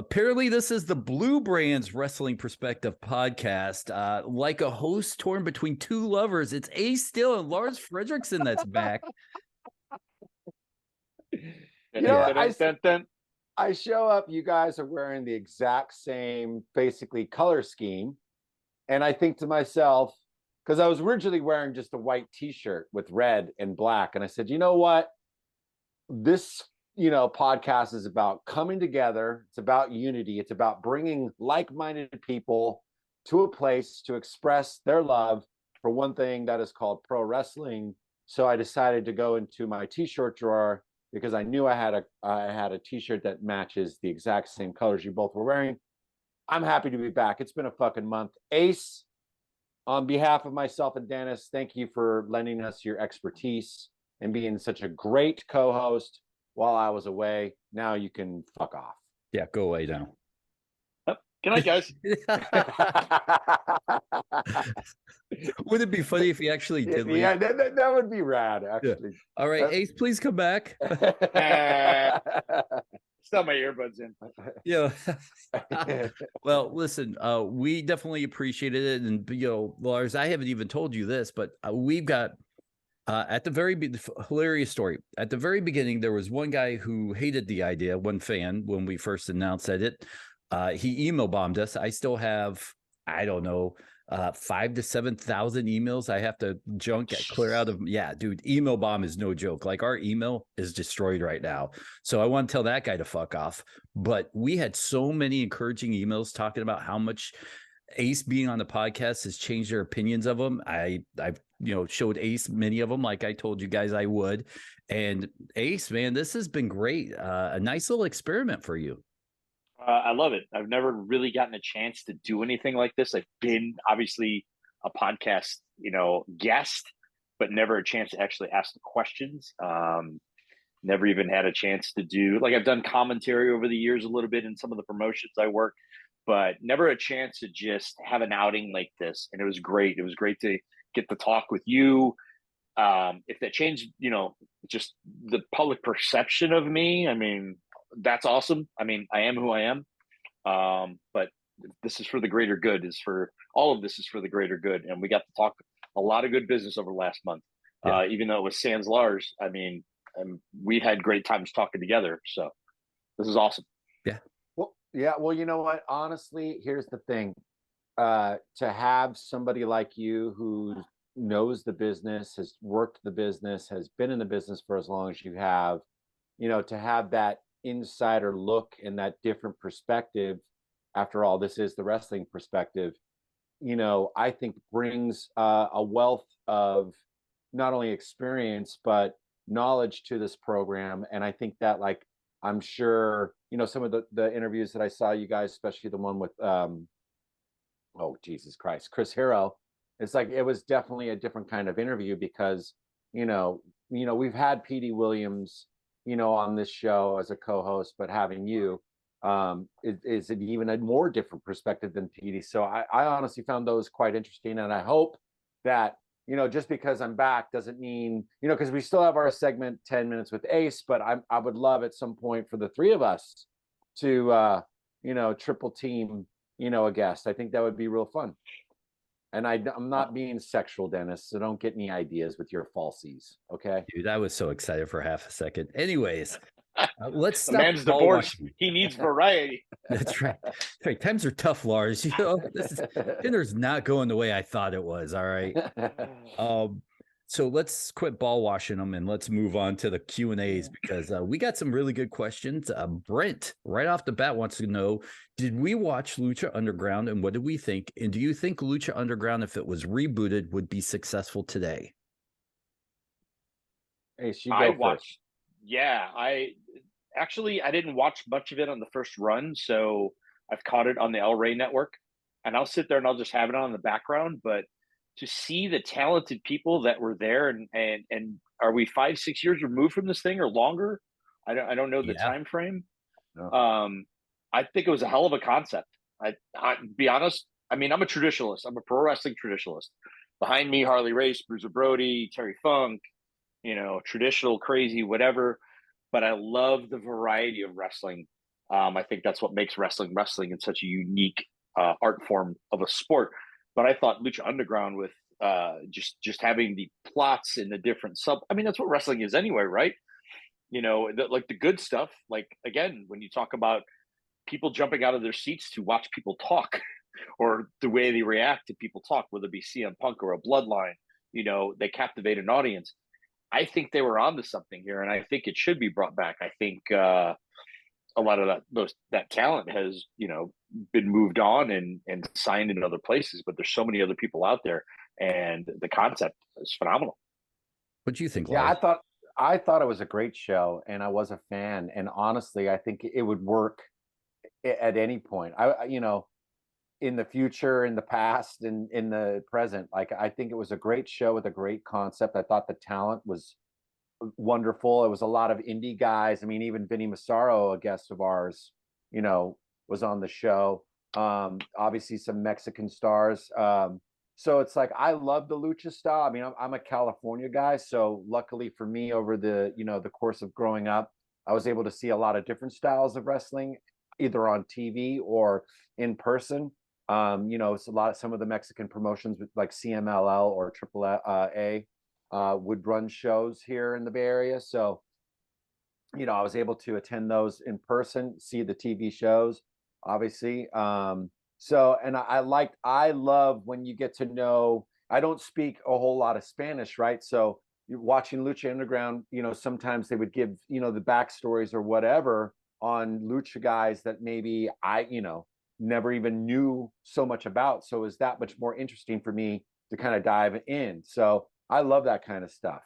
Apparently, this is the Blue Brands Wrestling Perspective podcast. Like a host torn between two lovers, it's Ace Still and Lars Frederiksen that's back. I show up, you guys are wearing the exact same, basically, color scheme. And I think to myself, because I was originally wearing just a white t-shirt with red and black. And I said, you know what? This, podcast is about coming together. It's about unity. It's about bringing like-minded people to a place to express their love for one thing that is called pro wrestling. So I decided to go into my t-shirt drawer because I knew I had a t-shirt that matches the exact same colors you both were wearing. I'm happy to be back. It's been a fucking month. Ace, on behalf of myself and Dennis, thank you for lending us your expertise and being such a great co-host while I was away. Now you can fuck off. Yeah, go away now. Good night, guys. Would it be funny if he actually did leave? Yeah, that would be rad, actually. Yeah. All right, Ace, please come back. Still my earbuds in. Yeah. Well, listen, we definitely appreciated it. And, Lars, I haven't even told you this, but we've got at the hilarious story. At the very beginning, there was one guy who hated the idea, one fan, when we first announced it. He email bombed us. I still have, I don't know, 5,000 to 7,000 emails I have to clear out of. Yeah, dude, email bomb is no joke. Like, our email is destroyed right now. So I want to tell that guy to fuck off. But we had so many encouraging emails talking about how much Ace being on the podcast has changed their opinions of him. I've showed Ace many of them, like I told you guys I would. And Ace, man, this has been great. A nice little experiment for you. I love it. I've never really gotten a chance to do anything like this. I've been obviously a podcast, guest, but never a chance to actually ask the questions. Never even had a chance to do, like, I've done commentary over the years a little bit in some of the promotions I work, but never a chance to just have an outing like this. And it was great. It was great to get to talk with you. If that changed, just the public perception of me, I mean, that's awesome. I mean, I am who I am. But this is for the greater good. All of this is for the greater good. And we got to talk a lot of good business over the last month. Yeah. Even though it was sans Lars, I mean, we had great times talking together. So this is awesome. Yeah. Well, you know what? Honestly, here's the thing. To have somebody like you who knows the business, has worked the business, has been in the business for as long as you have, to have that insider look and that different perspective. After all, this is the wrestling perspective, I think brings a wealth of not only experience but knowledge to this program. And I think that, like, I'm sure some of the interviews that I saw you guys, especially the one with Jesus Christ, Chris Hero, it's like it was definitely a different kind of interview because we've had PD Williams on this show as a co-host, but having you is an even a more different perspective than PD. So I honestly found those quite interesting. And I hope that, just because I'm back doesn't mean, because we still have our segment 10 minutes with Ace, but I would love at some point for the three of us to, triple team, a guest. I think that would be real fun. And I'm not being sexual, Dennis, so don't get any ideas with your falsies, okay? Dude, I was so excited for half a second. Anyways, let's stop. The man's divorced. He needs variety. That's right. That's right. Times are tough, Lars. Dinner's not going the way I thought it was. All right. So let's quit ball washing them and let's move on to the Q&As because we got some really good questions. Brent, right off the bat, wants to know, did we watch Lucha Underground and what did we think? And do you think Lucha Underground, if it was rebooted, would be successful today? Hey, I watched. Yeah, I didn't watch much of it on the first run, so I've caught it on the El Rey network, and I'll sit there and I'll just have it on in the background, but to see the talented people that were there and are we 5-6 years removed from this thing or longer? I don't know the time frame. No. I think it was a hell of a concept. I be honest. I mean, I'm a traditionalist. I'm a pro wrestling traditionalist. Behind me, Harley Race, Bruiser Brody, Terry Funk, traditional, crazy, whatever. But I love the variety of wrestling I think that's what makes wrestling in such a unique art form of a sport. But I thought Lucha Underground with just having the plots and the different I mean, that's what wrestling is anyway, right? You know, like the good stuff. Like again, when you talk about people jumping out of their seats to watch people talk, or the way they react to people talk, whether it be CM Punk or a Bloodline, you know, they captivate an audience. I think they were onto something here, and I think it should be brought back. I think a lot of that talent has, you know, been moved on and signed in other places, but there's so many other people out there, and the concept is phenomenal. What do you think, Yeah, Lars? I thought it was a great show, and I was a fan. And honestly, I think it would work at any point. You know, in the future, in the past, in the present. Like, I think it was a great show with a great concept. I thought the talent was wonderful. It was a lot of indie guys. I mean, even Vinny Massaro, a guest of ours, you know, was on the show. Obviously some Mexican stars. So it's like, I love the lucha style. I mean, I'm a California guy, so luckily for me, over the, you know, the course of growing up, I was able to see a lot of different styles of wrestling, either on TV or in person. You know, it's some of the Mexican promotions like CMLL or AAA would run shows here in the Bay Area. So, you know, I was able to attend those in person, see the TV shows, obviously. So, and I love when you get to know, I don't speak a whole lot of Spanish, right? So you're watching Lucha Underground, you know, sometimes they would give, you know, the backstories or whatever on Lucha guys that maybe you know, never even knew so much about. So it's that much more interesting for me to kind of dive in. So I love that kind of stuff.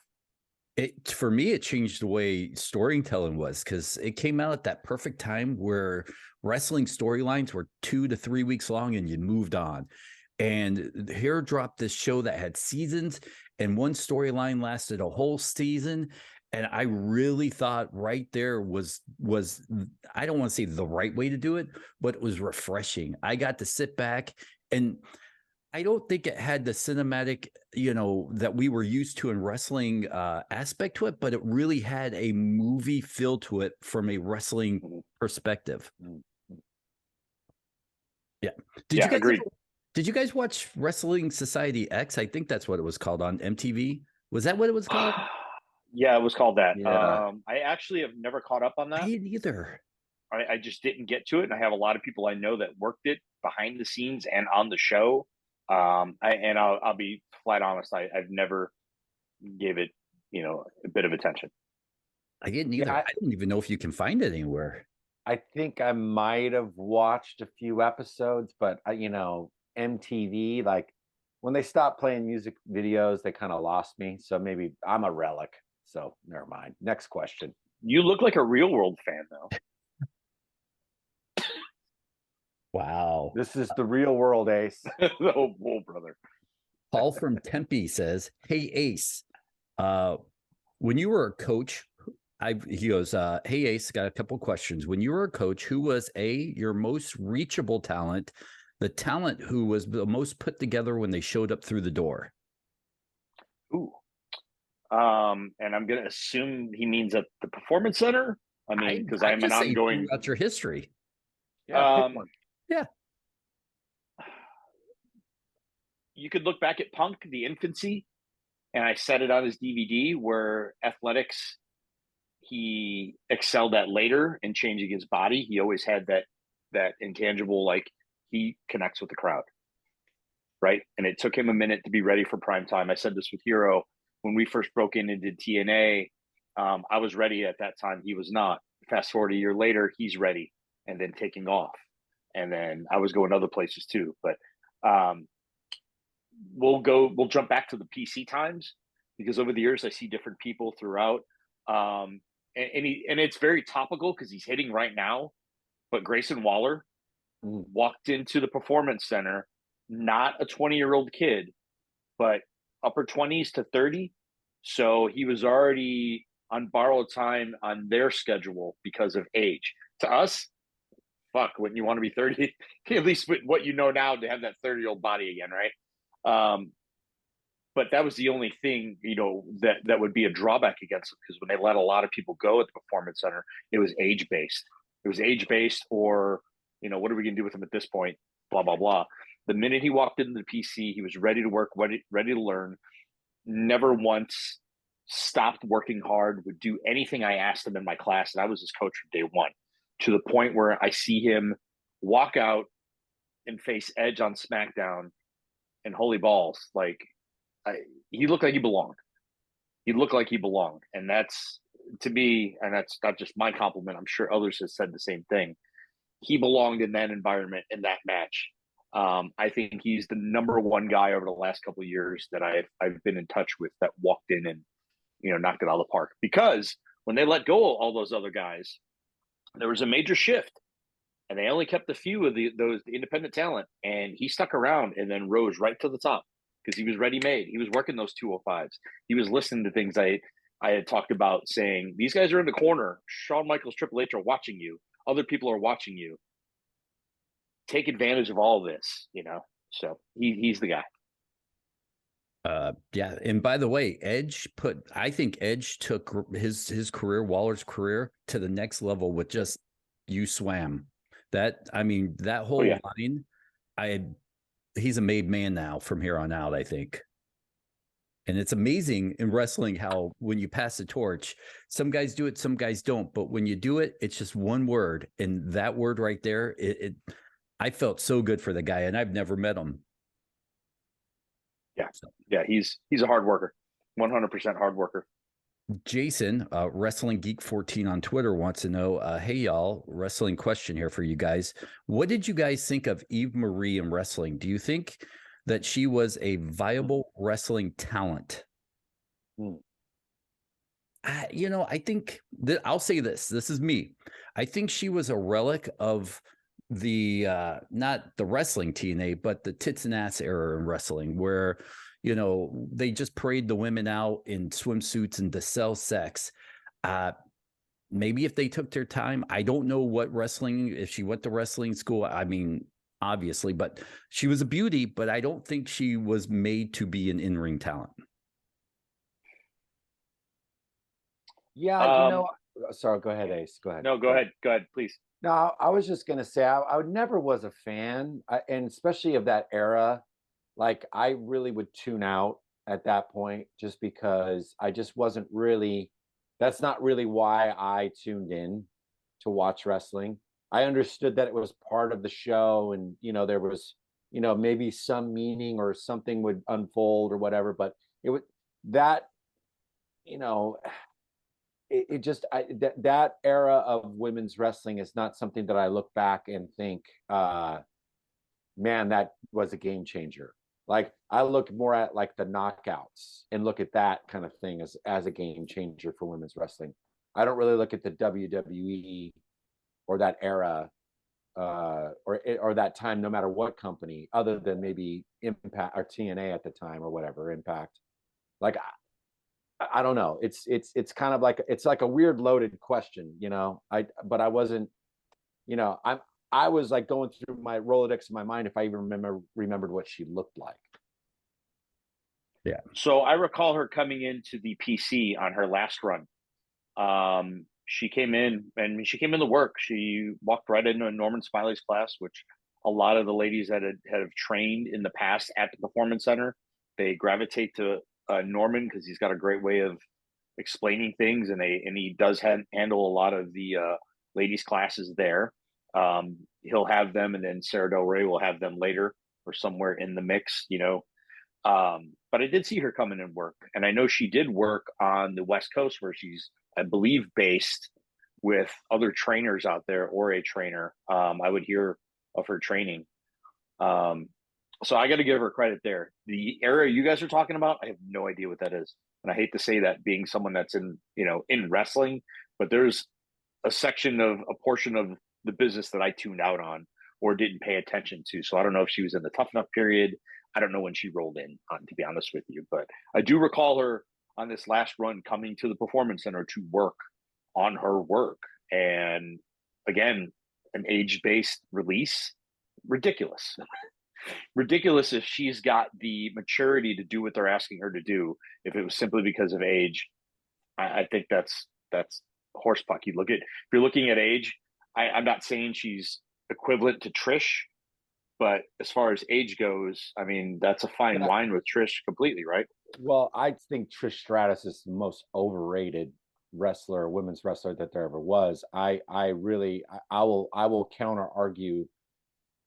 For me, it changed the way storytelling was, because it came out at that perfect time where wrestling storylines were 2 to 3 weeks long and you moved on. And here dropped this show that had seasons, and one storyline lasted a whole season. And I really thought right there was I don't want to say the right way to do it, but it was refreshing. I got to sit back, and I don't think it had the cinematic, you know, that we were used to in wrestling aspect to it, but it really had a movie feel to it from a wrestling perspective. Yeah. Agreed. Did you guys watch Wrestling Society X? I think that's what it was called on MTV. Was that what it was called? Yeah, it was called that. Yeah. I actually have never caught up on I that. didn't either. I just didn't get to it. And I have a lot of people I know that worked it behind the scenes and on the show. I'll be flat honest. I've never gave it, you know, a bit of attention. I didn't either. Yeah, I don't even know if you can find it anywhere. I think I might have watched a few episodes, but you know, MTV, like when they stopped playing music videos, they kind of lost me. So maybe I'm a relic. So never mind. Next question. You look like a Real World fan, though. Wow. This is the real world, Ace. Oh, brother. Paul from Tempe says, "Hey Ace, when you were a coach, he goes, hey Ace, got a couple questions. When you were a coach, who was your most reachable talent, the talent who was the most put together when they showed up through the door?" Ooh. And I'm gonna assume he means at the Performance Center. I mean, because I'm an ongoing throughout your history. Yeah, yeah. You could look back at Punk, the infancy, and I said it on his DVD, where athletics he excelled at later in changing his body. He always had that intangible, like, he connects with the crowd, right? And it took him a minute to be ready for prime time. I said this with Hero when we first broke in and did TNA. I was ready at that time. He was not. Fast forward a year later, he's ready and then taking off. And then I was going other places too. But we'll jump back to the PC times, because over the years I see different people throughout. And it's very topical because he's hitting right now. But Grayson Waller walked into the Performance Center, not a 20-year-old kid, but upper 20s to 30. So he was already on borrowed time on their schedule because of age. To us, fuck, wouldn't you want to be 30? At least with what you know now, to have that 30-year-old body again, right? But that was the only thing, you know, that would be a drawback against him, because when they let a lot of people go at the Performance Center, it was age-based. it was age based, or what are we gonna do with him at this point? Blah blah blah. The minute he walked into the PC, he was ready to work, ready to learn. Never once stopped working hard. Would do anything I asked him in my class, and I was his coach from day one. To the point where I see him walk out and face Edge on SmackDown, and holy balls, like he looked like he belonged. He looked like he belonged, and that's, to me, and that's not just my compliment. I'm sure others have said the same thing. He belonged in that environment, in that match. I think he's the number one guy over the last couple of years that I've been in touch with that walked in and knocked it out of the park. Because when they let go of all those other guys, there was a major shift, and they only kept a few of the independent talent, and he stuck around and then rose right to the top because he was ready made. He was working those 205s. He was listening to things I had talked about, saying these guys are in the corner. Shawn Michaels, Triple H are watching you. Other people are watching you. Take advantage of all this, So he's the guy. Yeah, and by the way, I think Edge took his career, Waller's career, to the next level with just "You Swam." That whole line, he's a made man now from here on out, I think. And it's amazing in wrestling how when you pass the torch, some guys do it, some guys don't. But when you do it, it's just one word, and that word right there, I felt so good for the guy, and I've never met him. Yeah. Yeah. He's a hard worker, 100% hard worker. Jason, Wrestling Geek 14 on Twitter wants to know, hey, y'all, wrestling question here for you guys. What did you guys think of Eve Marie in wrestling? Do you think that she was a viable wrestling talent? I think that I'll say this. This is me. I think she was a relic of the not the wrestling TNA, but the tits and ass era in wrestling, where they just parade the women out in swimsuits and to sell sex. Maybe if they took their time, I don't know what wrestling, if she went to wrestling school, obviously, but she was a beauty, but I don't think she was made to be an in-ring talent. Yeah, sorry, go ahead, Ace. Go ahead. No, go ahead. Go ahead, please. No, I was just gonna say I never was a fan, and especially of that era. Like, I really would tune out at that point just because I just wasn't really. That's not really why I tuned in to watch wrestling. I understood that it was part of the show, and there was maybe some meaning or something would unfold or whatever. But it would that that era of women's wrestling is not something that I look back and think, man, that was a game changer. Like, I look more at like the knockouts and look at that kind of thing as a game changer for women's wrestling. I don't really look at the WWE or that era or that time, no matter what company, other than maybe Impact or TNA at the time or whatever, Impact. Like, I don't know. It's kind of like, it's like a weird loaded question, but I wasn't, I was like going through my Rolodex in my mind if I even remembered what she looked like. Yeah. So I recall her coming into the PC on her last run. She came in to work. She walked right into Norman Smiley's class, which a lot of the ladies that have trained in the past at the Performance Center, they gravitate to Norman because he's got a great way of explaining things, and he does handle a lot of the ladies classes there. He'll have them, and then Sarah Del Rey will have them later or somewhere in the mix, but I did see her come in and work, and I know she did work on the West Coast where she's, I believe, based with other trainers out there, or a trainer. I would hear of her training. So I got to give her credit there. The area you guys are talking about, I have no idea what that is. And I hate to say that, being someone that's in wrestling, but there's a portion of the business that I tuned out on or didn't pay attention to. So I don't know if she was in the Tough Enough period. I don't know when she rolled in, to be honest with you, but I do recall her on this last run coming to the Performance Center to work on her work. And again, an age-based release, ridiculous. Ridiculous if she's got the maturity to do what they're asking her to do. If it was simply because of age, I think that's horsepuck. If you're looking at age, I'm not saying she's equivalent to Trish, but as far as age goes, I mean, that's a fine wine with Trish completely, right? Well, I think Trish Stratus is the most overrated wrestler, women's wrestler that there ever was. I will counter argue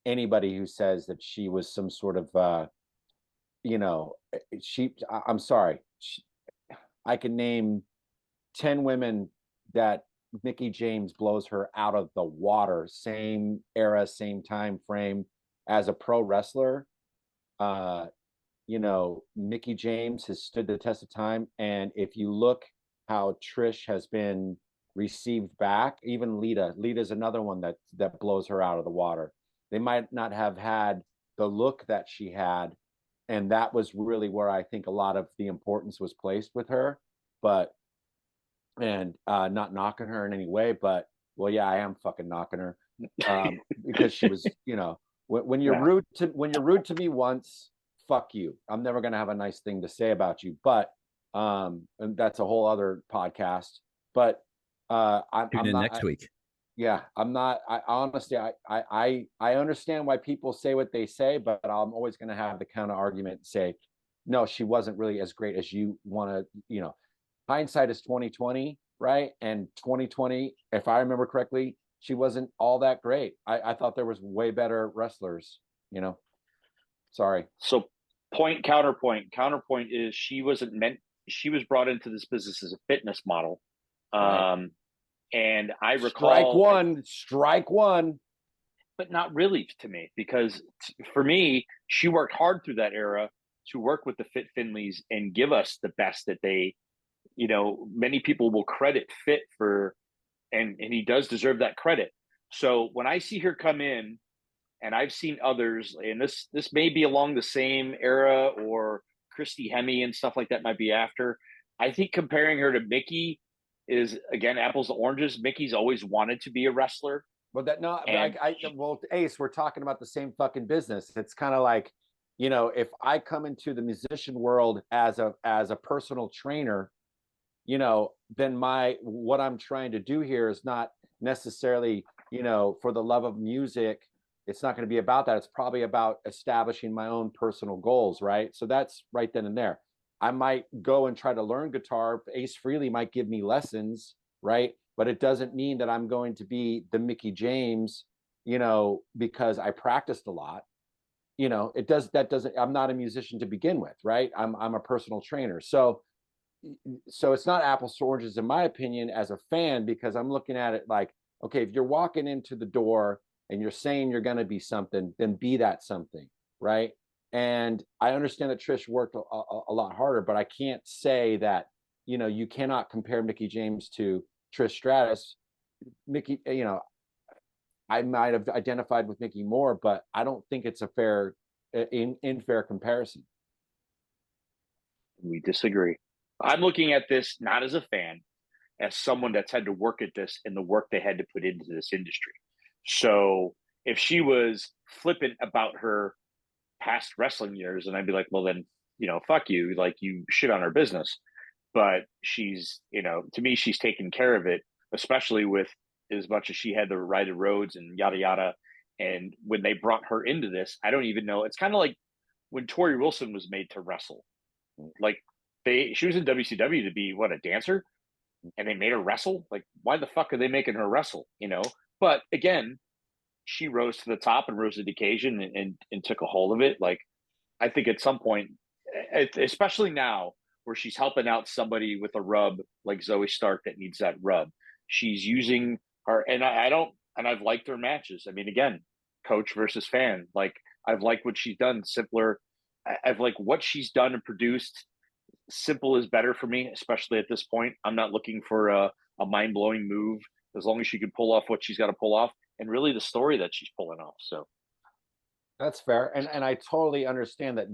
anybody who says that she was some sort of I'm sorry. I can name 10 women that Mickie James blows her out of the water, same era, same time frame as a pro wrestler. Mickie James has stood the test of time. And if you look how Trish has been received back, even Lita's another one that blows her out of the water. They might not have had the look that she had, and that was really where I think a lot of the importance was placed with her. But not knocking her in any way, but well, yeah, I am fucking knocking her because she was, when you're rude to me once, fuck you. I'm never gonna have a nice thing to say about you. But and that's a whole other podcast. But I'm Tune in not, next week. Yeah, I'm not. I honestly, I understand why people say what they say, but I'm always going to have the counter argument and say, no, she wasn't really as great as you want to. Hindsight is 2020, right? And 2020, if I remember correctly, she wasn't all that great. I thought there was way better wrestlers. Sorry. So counterpoint is she wasn't meant. She was brought into this business as a fitness model. Right. And I recall strike one, but not really to me, because for me, she worked hard through that era to work with the Fit Finleys and give us the best that they, many people will credit Fit for, and he does deserve that credit. So when I see her come in, and I've seen others, and this may be along the same era, or Christy Hemme and stuff like that might be after. I think comparing her to Mickie is, again, apples to oranges. Mickey's always wanted to be a wrestler. Well, Ace, we're talking about the same fucking business. It's kind of like, if I come into the musician world as a personal trainer, then what I'm trying to do here is not necessarily, for the love of music. It's not going to be about that. It's probably about establishing my own personal goals, right? So that's right then and there. I might go and try to learn guitar. Ace Frehley might give me lessons, right? But it doesn't mean that I'm going to be the Mickie James, because I practiced a lot. I'm not a musician to begin with, right? I'm a personal trainer. So it's not apples to oranges, in my opinion, as a fan, because I'm looking at it like, okay, if you're walking into the door and you're saying you're going to be something, then be that something, right? And I understand that Trish worked a lot harder, but I can't say that, you cannot compare Mickie James to Trish Stratus. Mickie, I might have identified with Mickie more, but I don't think it's a fair comparison. We disagree. I'm looking at this not as a fan, as someone that's had to work at this and the work they had to put into this industry. So if she was flippant about her past wrestling years, and I'd be like, well, then, fuck you, like, you shit on her business. But she's, to me, she's taken care of it, especially with as much as she had to ride the roads and yada yada. And when they brought her into this, I don't even know. It's kind of like when Tori Wilson was made to wrestle. Like, she was in WCW to be a dancer, and they made her wrestle. Like, why the fuck are they making her wrestle? But again, she rose to the top and rose to the occasion and took a hold of it. Like, I think at some point, especially now, where she's helping out somebody with a rub like Zoe Stark that needs that rub, she's using her. And I've liked her matches. I mean, again, coach versus fan. Like, I've liked what she's done. Simpler. I've liked what she's done and produced. Simple is better for me, especially at this point. I'm not looking for a mind-blowing move, as long as she can pull off what she's got to pull off, and really the story that she's pulling off. So that's fair. And I totally understand that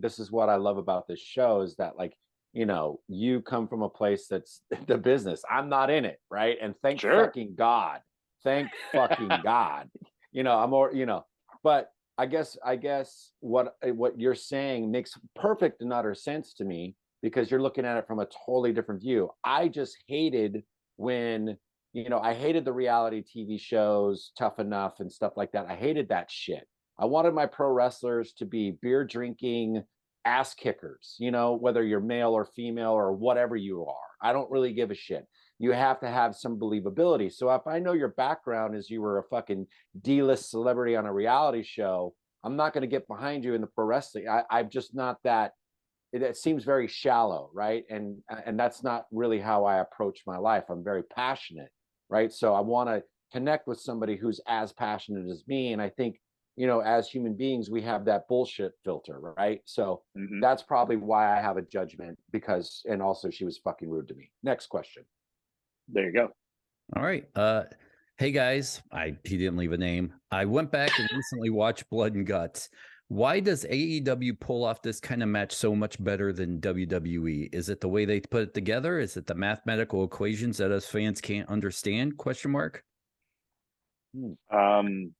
this is what I love about this show, is that, like, you come from a place that's the business. I'm not in it, right? And thank fucking God. Thank fucking God. I'm more, but I guess what you're saying makes perfect and utter sense to me, because you're looking at it from a totally different view. I just hated when You know, I hated the reality TV shows, Tough Enough and stuff like that. I hated that shit. I wanted my pro wrestlers to be beer drinking ass kickers, you know, whether you're male or female or whatever you are. I don't really give a shit. You have to have some believability. So if I know your background is you were a fucking D-list celebrity on a reality show, I'm not going to get behind you in the pro wrestling. I'm just not that. It seems very shallow, right? And that's not really how I approach my life. I'm very passionate, right? So I want to connect with somebody who's as passionate as me. And I think, you know, as human beings, we have that bullshit filter, right? So that's probably why I have a judgment, because, and also she was fucking rude to me. Next question. There you go. All right. Hey guys, he didn't leave a name. I went back and recently watched Blood and Guts. Why does AEW pull off this kind of match so much better than WWE? Is it the way they put it together? Is it the mathematical equations that us fans can't understand? Question mark.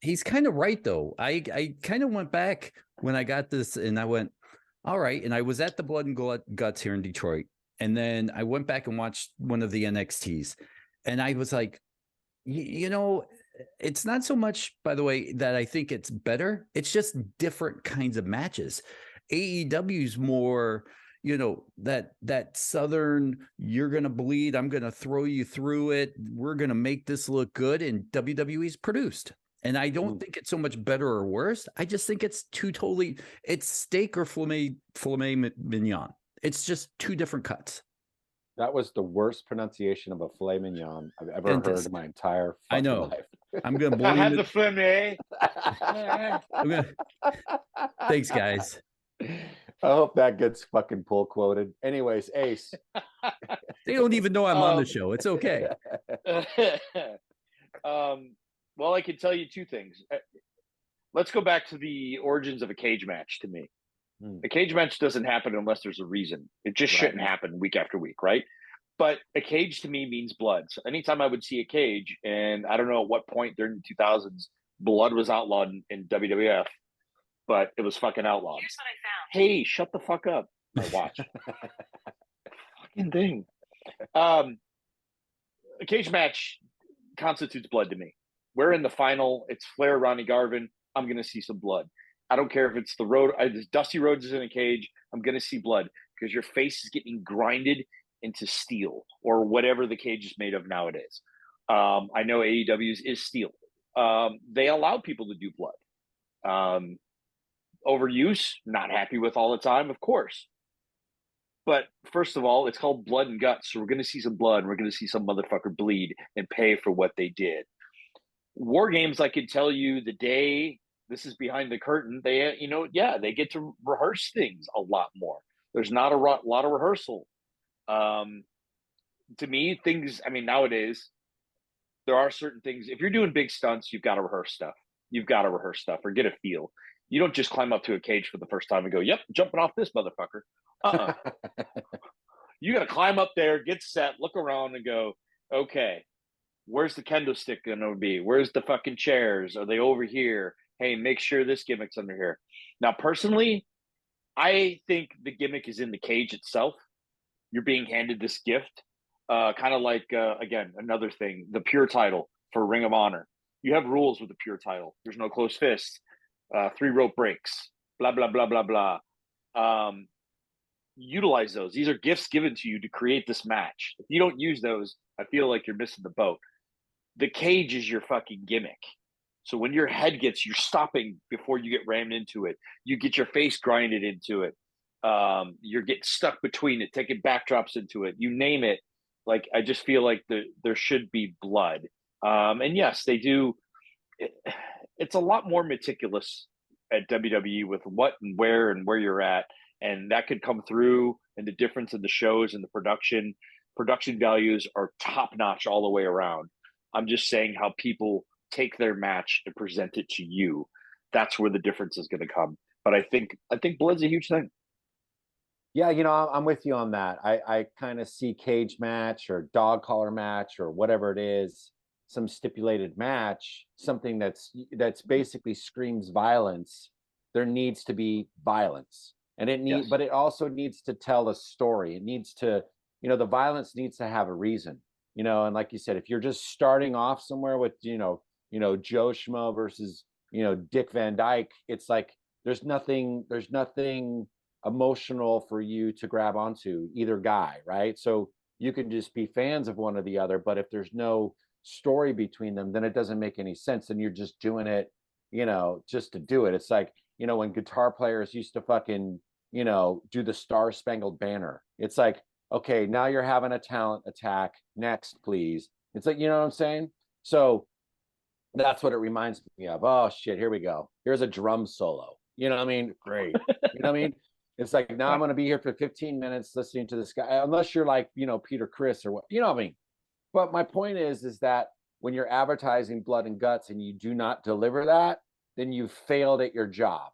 He's kind of right though. I kind of went back when I got this and I went, all right. And I was at the Blood and Guts here in Detroit. And then I went back and watched one of the NXTs and I was like, you know, it's not so much, by the way, that I think it's better. It's just different kinds of matches. AEW's more, you know, that Southern, you're going to bleed, I'm going to throw you through it, we're going to make this look good, and WWE's produced. And I don't think it's so much better or worse. I just think it's it's steak or filet mignon. It's just two different cuts. That was the worst pronunciation of a filet mignon I've ever heard in my entire fucking life. I'm going to blame I had the filet. Thanks, guys. I hope that gets fucking pull quoted. Anyways, Ace. They don't even know I'm on the show. It's okay. Well, I can tell you two things. Let's go back to the origins of a cage match to me. A cage match doesn't happen unless there's a reason. It just shouldn't happen week after week, right? But a cage to me means blood. So anytime I would see a cage, and I don't know at what point during the 2000s, blood was outlawed in WWF, but it was fucking outlawed. Here's what I found. Hey, shut the fuck up. My watch. Fucking thing. A cage match constitutes blood to me. We're in the final. It's Flair, Ronnie Garvin. I'm going to see some blood. I don't care if it's the road. Dusty Rhodes is in a cage. I'm going to see blood because your face is getting grinded into steel or whatever the cage is made of nowadays. I know AEW's is steel. They allow people to do blood. Overuse, not happy with all the time, of course. But first of all, it's called Blood and Guts. So we're going to see some blood. And we're going to see some motherfucker bleed and pay for what they did. War games, I can tell you the day this is behind the curtain, they, you know, they get to rehearse things a lot more. There's not a lot of rehearsal. To me, things, I mean, nowadays, there are certain things. If you're doing big stunts, you've got to rehearse stuff. You've got to rehearse stuff or get a feel. You don't just climb up to a cage for the first time and go, yep, jumping off this motherfucker. You got to climb up there, get set, look around and go, okay, where's the kendo stick going to be? Where's the fucking chairs? Are they over here? Hey, make sure this gimmick's under here. Now, personally, I think the gimmick is in the cage itself. You're being handed this gift. Kind of like, again, another thing, the pure title for Ring of Honor. You have rules with the pure title. There's no closed fists, 3 rope breaks, blah, blah, blah, blah, blah. Utilize those. These are gifts given to you to create this match. If you don't use those, I feel like you're missing the boat. The cage is your fucking gimmick. So when your head you're stopping before you get rammed into it. You get your face grinded into it. You're getting stuck between it, taking backdrops into it. You name it. Like, I just feel like there should be blood. And yes, they do. It's a lot more meticulous at WWE with what and where you're at. And that could come through in the difference in the shows and the production. Production values are top notch all the way around. I'm just saying how people take their match and present it to you. That's where the difference is going to come. But I think blood's a huge thing. Yeah, you know, I'm with you on that. I kind of see cage match or dog collar match or whatever it is, some stipulated match, something that's basically screams violence. There needs to be violence. And Yes. But it also needs to tell a story. It needs to, you know, the violence needs to have a reason. you know, and like you said, if you're just starting off somewhere with, Joe Schmo versus, Dick Van Dyke, it's like, there's nothing emotional for you to grab onto either guy, right? So you can just be fans of one or the other, but if there's no story between them, then it doesn't make any sense. And you're just doing it, just to do it. It's like, when guitar players used to fucking, do the Star Spangled Banner. It's like, okay, now you're having a talent attack. Next, please. It's like, you know what I'm saying? So that's what it reminds me of. Oh shit, here we go. Here's a drum solo. You know what I mean? Great. You know what I mean? It's like, now I'm going to be here for 15 minutes listening to this guy, unless you're like, Peter Criss or what, you know what I mean? But my point is that when you're advertising blood and guts and you do not deliver that, then you failed at your job.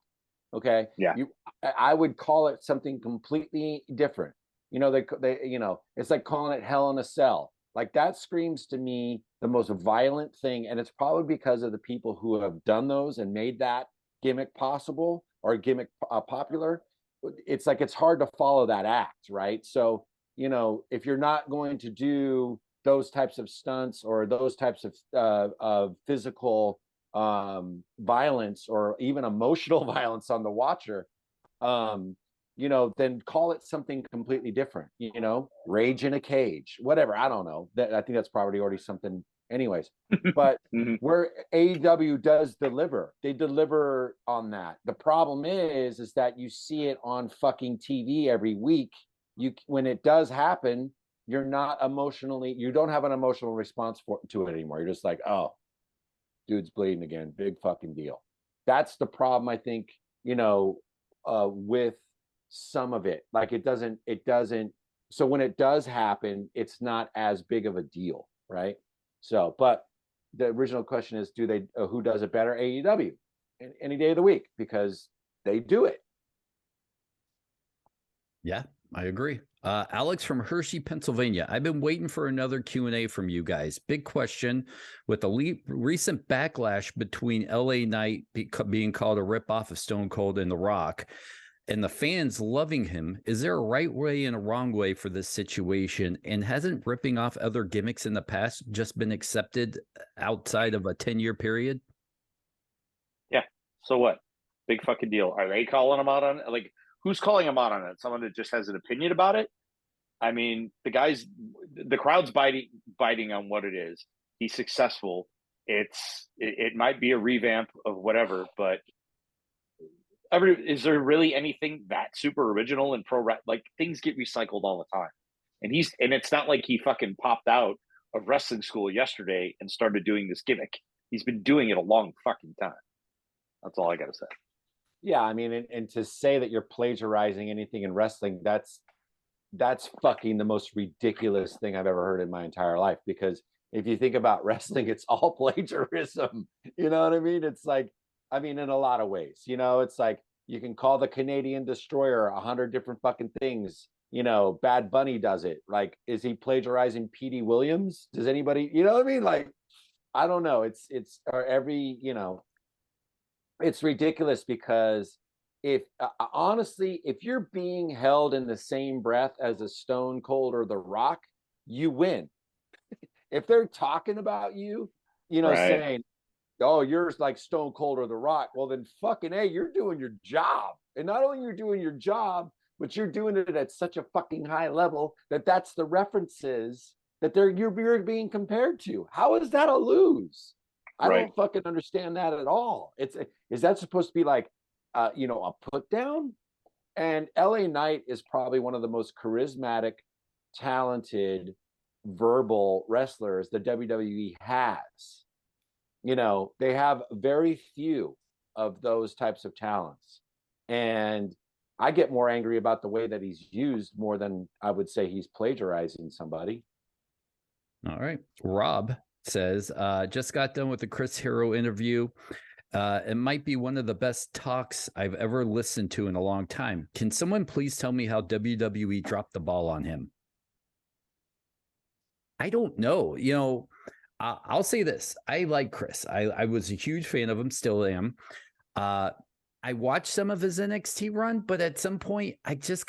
Okay. Yeah. I would call it something completely different. It's like calling it Hell in a Cell. Like, that screams to me the most violent thing. And it's probably because of the people who have done those and made that gimmick possible, or gimmick popular. It's like, it's hard to follow that act, right? So, if you're not going to do those types of stunts or those types of physical violence or even emotional violence on the watcher, then call it something completely different, rage in a cage, whatever. I don't know. I think that's probably already something anyways. But where AEW does deliver, they deliver on that. The problem is that you see it on fucking TV every week. When it does happen, you don't have an emotional response to it anymore. You're just like, oh, dude's bleeding again. Big fucking deal. That's the problem, I think, with some of it. Like, it doesn't. So when it does happen, it's not as big of a deal, right? So, but the original question is, who does it better? AEW, any day of the week, because they do it. Yeah, I agree. Alex from Hershey, Pennsylvania. I've been waiting for another Q&A from you guys. Big question: with the recent backlash between LA Knight being called a ripoff of Stone Cold and The Rock, and the fans loving him, is there a right way and a wrong way for this situation? And hasn't ripping off other gimmicks in the past just been accepted outside of a 10-year period? Yeah. So what? Big fucking deal. Are they calling him out on it? Like, who's calling him out on it? Someone that just has an opinion about it? I mean, the crowd's biting on what it is. He's successful. It might be a revamp of whatever, but is there really anything that super original in pro? Like, things get recycled all the time, and it's not like he fucking popped out of wrestling school yesterday and started doing this gimmick. He's been doing it a long fucking time. That's all I gotta say. Yeah, I mean, and to say that you're plagiarizing anything in wrestling, that's fucking the most ridiculous thing I've ever heard in my entire life. Because if you think about wrestling, it's all plagiarism. You know what I mean? It's like, I mean, in a lot of ways, it's like, you can call the Canadian Destroyer 100 different fucking things. Bad Bunny does it. Like, is he plagiarizing Petey Williams? Does anybody, you know what I mean? Like, I don't know. It's it's ridiculous, because honestly, if you're being held in the same breath as a Stone Cold or The Rock, you win. If they're talking about you, Right. saying, oh, you're like Stone Cold or The Rock, well, then fucking A, you're doing your job. And not only you're doing your job, but you're doing it at such a fucking high level that's the references that you're being compared to. How is that a lose? I don't fucking understand that at all. Is that supposed to be like, a put down? And LA Knight is probably one of the most charismatic, talented, verbal wrestlers the WWE has. They have very few of those types of talents. And I get more angry about the way that he's used more than I would say he's plagiarizing somebody. All right. Rob says, just got done with the Chris Hero interview. It might be one of the best talks I've ever listened to in a long time. Can someone please tell me how WWE dropped the ball on him? I don't know. I'll say this. I like Chris. I was a huge fan of him, still am. I watched some of his NXT run, but at some point I just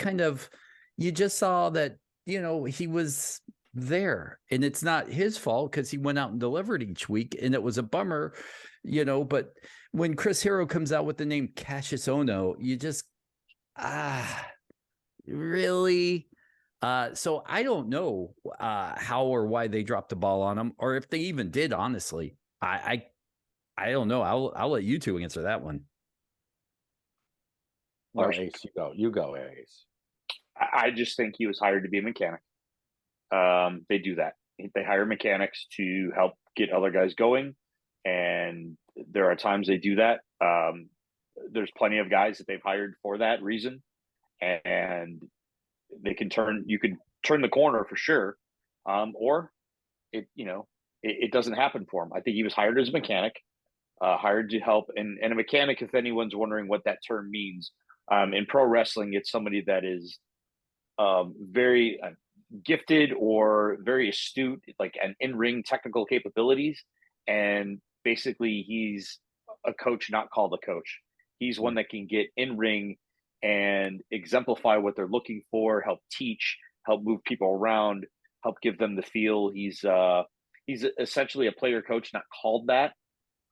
you just saw that, he was there. And it's not his fault because he went out and delivered each week. And it was a bummer, but when Chris Hero comes out with the name Cassius Ohno, you just, really? So I don't know how or why they dropped the ball on him, or if they even did, honestly. I don't know. I'll let you two answer that one. No, Ace, you go, Ace. I just think he was hired to be a mechanic. They do that. They hire mechanics to help get other guys going, and there are times they do that. There's plenty of guys that they've hired for that reason, and you could turn the corner for sure, or it doesn't happen for him. I think he was hired as a mechanic, hired to help, and a mechanic, if anyone's wondering what that term means, in pro wrestling, it's somebody that is very gifted or very astute, like an in-ring technical capabilities, and basically he's a coach not called a coach. He's one that can get in ring and exemplify what they're looking for, help teach, help move people around, help give them the feel. He's essentially a player coach not called that.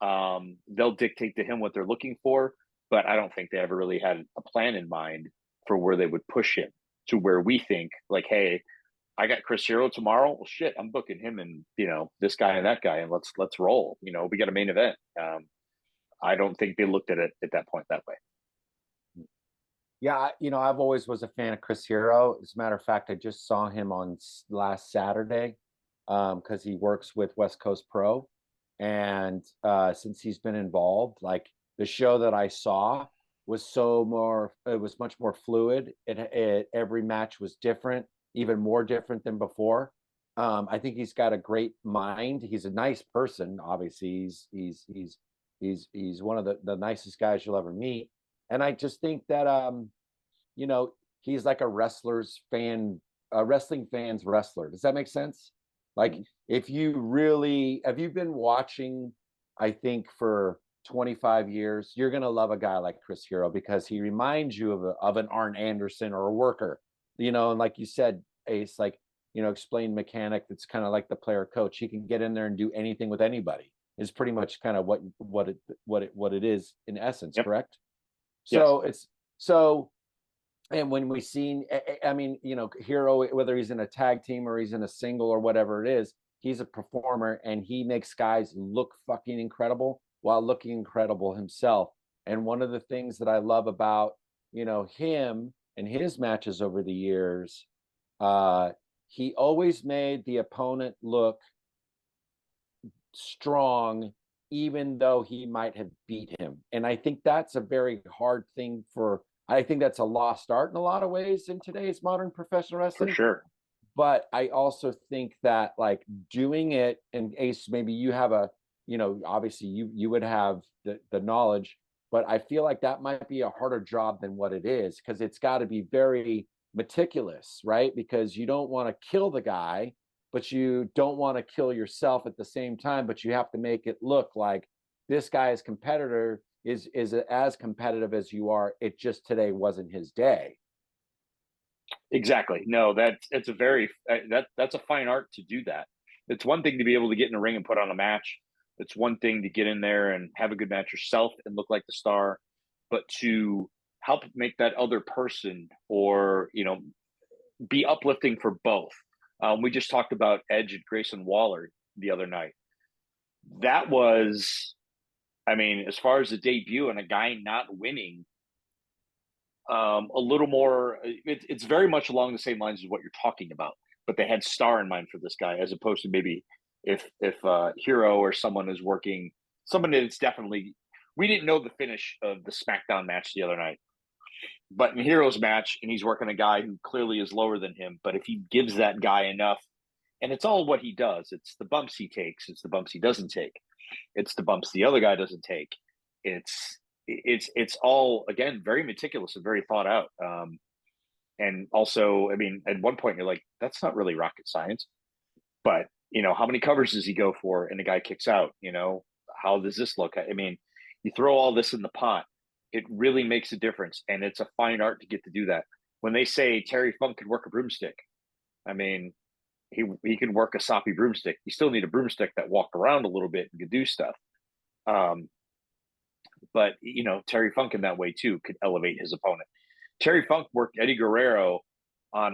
They'll dictate to him what they're looking for, but I don't think they ever really had a plan in mind for where they would push him to where we think like, hey, I got Chris Hero tomorrow. Well, shit, I'm booking him and this guy and that guy, and let's roll. We got a main event. I don't think they looked at it at that point that way. Yeah, I've always was a fan of Chris Hero. As a matter of fact, I just saw him on last Saturday because he works with West Coast Pro, and since he's been involved, like the show that I saw was it was much more fluid. Every match was different, even more different than before. I think he's got a great mind. He's a nice person. Obviously, he's one of the nicest guys you'll ever meet. And I just think that he's like a wrestling fan's wrestler. Does that make sense? Like if you've been watching, I think for 25 years, you're gonna love a guy like Chris Hero because he reminds you of an Arn Anderson or a worker. And like you said, Ace, like explain mechanic. That's kind of like the player coach. He can get in there and do anything with anybody. Is pretty much kind of what it is in essence. Yep. Correct. Yes. And when we've seen, I mean, Hero, whether he's in a tag team or he's in a single or whatever it is, he's a performer and he makes guys look fucking incredible while looking incredible himself. And one of the things that I love about, him and his matches over the years, he always made the opponent look strong, even though he might have beat him. And I think that's a very hard thing I think that's a lost art in a lot of ways in today's modern professional wrestling. For sure. But I also think that like doing it, and Ace, maybe you have obviously you would have the knowledge, but I feel like that might be a harder job than what it is, because it's got to be very meticulous, right? Because you don't want to kill the guy, but you don't want to kill yourself at the same time, but you have to make it look like this guy's competitor is as competitive as you are. It just today wasn't his day. Exactly. No, that's a fine art to do that. It's one thing to be able to get in the ring and put on a match. It's one thing to get in there and have a good match yourself and look like the star, but to help make that other person or, be uplifting for both. We just talked about Edge and Grayson Waller the other night. That was, I mean, as far as the debut and a guy not winning, a little more, it's very much along the same lines as what you're talking about, but they had star in mind for this guy, as opposed to maybe if Hero or someone is working, somebody that's definitely, we didn't know the finish of the SmackDown match the other night, but in Hero's match, and he's working a guy who clearly is lower than him, but if he gives that guy enough, and it's all what he does, it's the bumps he takes, it's the bumps he doesn't take, it's the bumps the other guy doesn't take, it's all, again, very meticulous and very thought out. And also, I mean, at one point you're like, that's not really rocket science, but how many covers does he go for and the guy kicks out? How does this look? I mean, you throw all this in the pot, it really makes a difference, and it's a fine art to get to do that. When they say Terry Funk could work a broomstick, I mean, he can work a soppy broomstick. You still need a broomstick that walked around a little bit and could do stuff. But Terry Funk in that way too could elevate his opponent. Terry Funk worked Eddie Guerrero on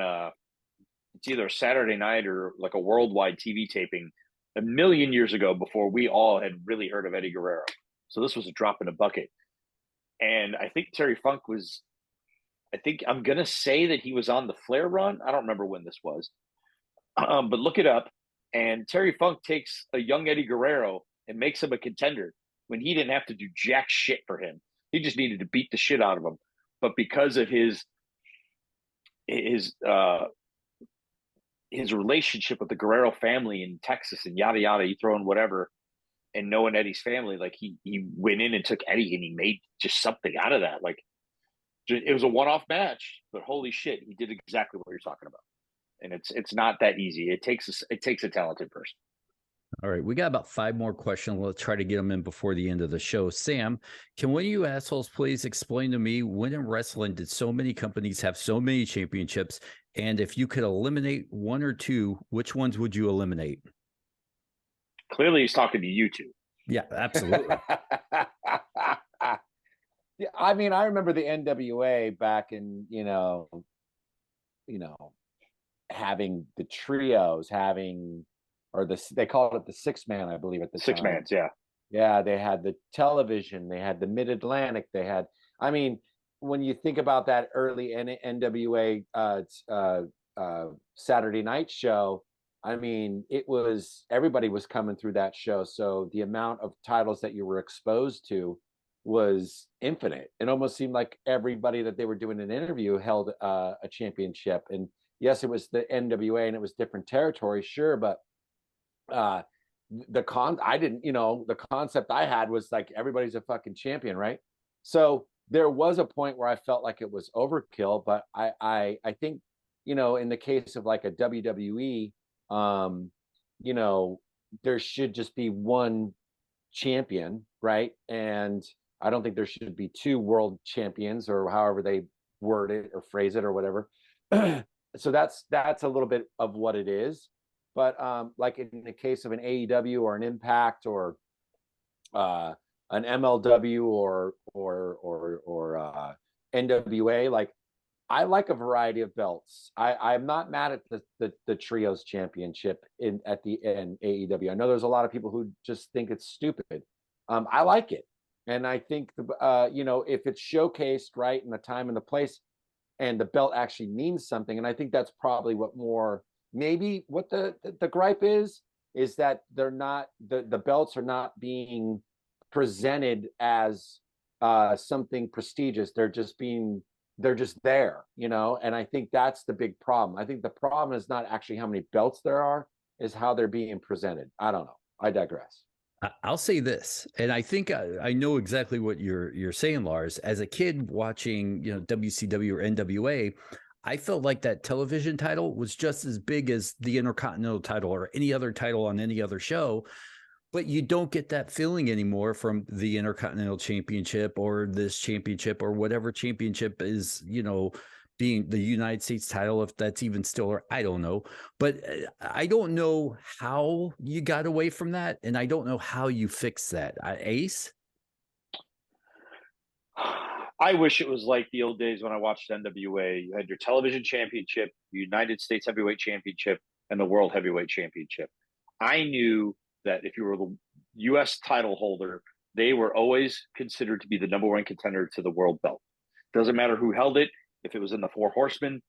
it's either a Saturday night or like a worldwide TV taping a million years ago before we all had really heard of Eddie Guerrero. So this was a drop in a bucket. And I think Terry Funk I'm going to say that he was on the Flair run. I don't remember when this was. But look it up. And Terry Funk takes a young Eddie Guerrero and makes him a contender when he didn't have to do jack shit for him. He just needed to beat the shit out of him. But because of his relationship with the Guerrero family in Texas and yada yada, you throw in whatever, and knowing Eddie's family, like he went in and took Eddie and he made just something out of that. Like it was a one-off match, but holy shit, he did exactly what you're talking about. And it's not that easy. It takes a talented person. All right, we got about 5 more questions. Let's try to get them in before the end of the show. Sam, can one of you assholes please explain to me when in wrestling did so many companies have so many championships? And if you could eliminate 1 or 2, which ones would you eliminate? Clearly, he's talking to you two. Yeah, absolutely. Yeah, I mean, I remember the NWA back in, having the trios, they called it the 6-man, I believe, at the 6 time. mans, yeah. Yeah, they had the television, they had the Mid-Atlantic, when you think about that early NWA Saturday night show, everybody was coming through that show. So the amount of titles that you were exposed to was infinite. It almost seemed like everybody that they were doing an interview held a championship. And yes, it was the NWA and it was different territory, sure, but the concept I had was like everybody's a fucking champion, right? So there was a point where I felt like it was overkill, but I think in the case of like a WWE, there should just be one champion, right? And I don't think there should be 2 world champions, or however they word it or phrase it or whatever. So that's a little bit of what it is. But like in the case of an AEW or an Impact or an MLW or NWA, like I like a variety of belts. I'm not mad at the trios championship at the end AEW. I know there's a lot of people who just think it's stupid. I like it, and I think if it's showcased right in the time and the place, and the belt actually means something, and I think that's probably what the gripe is that they're not the belts are not being presented as something prestigious. They're just there, and I think that's the big problem. I think the problem is not actually how many belts there are, is how they're being presented. I don't know. I digress. I'll say this, and I think I know exactly what you're saying, Lars. As a kid watching, WCW or NWA, I felt like that television title was just as big as the Intercontinental title or any other title on any other show. But you don't get that feeling anymore from the Intercontinental Championship or this championship or whatever championship is, being the United States title, if that's even still, or I don't know. But I don't know how you got away from that. And I don't know how you fix that. Ace? I wish it was like the old days when I watched NWA. You had your television championship, United States Heavyweight Championship, and the World Heavyweight Championship. I knew that if you were the U.S. title holder, they were always considered to be the number 1 contender to the world belt. Doesn't matter who held it. If it was in the 4 Horsemen,